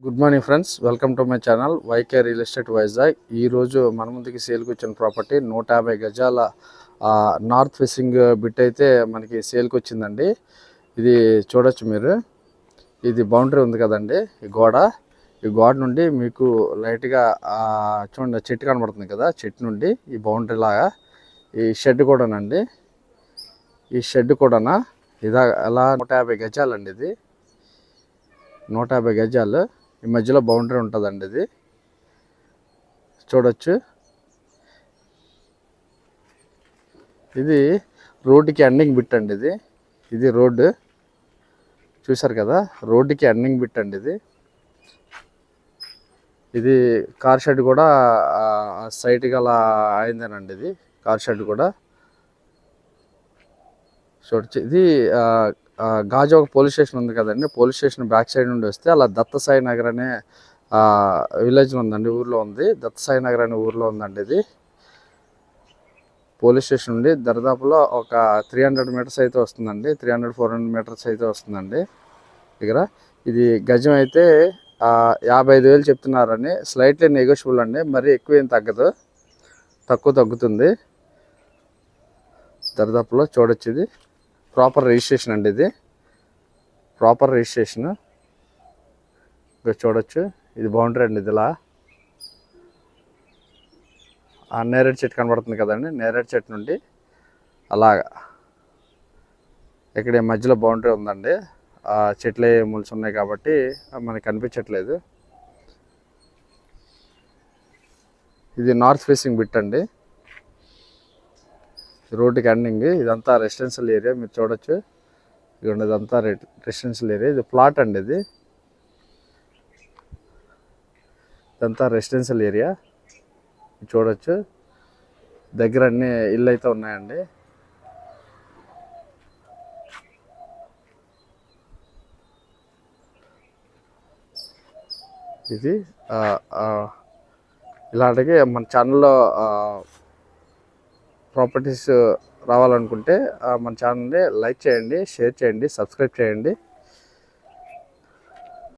Good morning friends, welcome to my channel Y K real estate Vizag. ఈరోజు మన ముందుకి సేల్కి వచ్చిన ప్రాపర్టీ 150 గజాల నార్త్ ఫేసింగ్ బిట్ అయితే మనకి సేల్కి వచ్చిందండి. ఇది చూడొచ్చు మీరు. ఇది బౌండరీ ఉంది కదండి, ఈ గోడ నుండి మీకు లైట్గా చూడండి చెట్టు కనబడుతుంది కదా, చెట్టు నుండి ఈ బౌండరీ లాగా ఈ షెడ్ కూడానండి. ఈ షెడ్ కూడానా ఇదా అలా 150 గజాలండి. ఇది 150 గజాలు. ఈ మధ్యలో బౌండరీ ఉంటుందండి. ఇది చూడొచ్చు. ఇది రోడ్డుకి ఎండింగ్ బిట్ అండి. ఇది రోడ్డు చూసారు కదా, రోడ్డుకి ఎండింగ్ బిట్ అండి. ఇది కార్ షెడ్ కూడా సైట్కి అలా అయిందేనండి. ఇది కార్ షెడ్ కూడా చూడొచ్చు. ఇది గాజువాక పోలీస్ స్టేషన్ ఉంది కదండి, పోలీస్ స్టేషన్ బ్యాక్ సైడ్ నుండి వస్తే అలా దత్తసాయి నగర్ అనే విలేజ్లో ఉందండి, ఊర్లో ఉంది. దత్తసాయి నగర్ అనే ఊర్లో ఉందండి. ఇది పోలీస్ స్టేషన్ నుండి దరిదాపులో ఒక 300 మీటర్స్ అయితే వస్తుందండి, 300-400 మీటర్స్ అయితే వస్తుందండి దగ్గర. ఇది గజం అయితే 55,000 చెప్తున్నారని, స్లైట్లీ నెగోషియబుల్ అండి, మరి ఎక్కువ ఏం తగ్గదు, తగ్గుతుంది దరిదాపులో. చూడొచ్చు. ఇది ప్రాపర్ రిజిస్ట్రేషన్ అండి. ఇది ప్రాపర్ రిజిస్ట్రేషన్. ఇక్కడ చూడొచ్చు. ఇది బౌండరీ అండి. ఇదిలా నేరేడు చెట్టు కనబడుతుంది కదండి, నేరేడు చెట్టు నుండి అలాగా ఇక్కడ మధ్యలో బౌండరీ ఉందండి. చెట్లే ములిసి ఉన్నాయి కాబట్టి మనకి కనిపించట్లేదు. ఇది నార్త్ ఫేసింగ్ బిట్ అండి, రోడ్డుకి ఎండింగ్. ఇదంతా రెసిడెన్షియల్ ఏరియా, మీరు చూడొచ్చు. ఇదిగోండి, ఇదంతా రెసిడెన్షియల్ ఏరియా. ఇది ప్లాట్ అండి. ఇదంతా రెసిడెన్షియల్ ఏరియా చూడొచ్చు. దగ్గర అన్ని ఇల్లు అయితే ఉన్నాయండి. ఇది ఇలాంటివి మన ఛానల్లో ప్రాపర్టీస్ రావాలనుకుంటే మన ఛానల్ని లైక్ చేయండి, షేర్ చేయండి, సబ్స్క్రైబ్ చేయండి.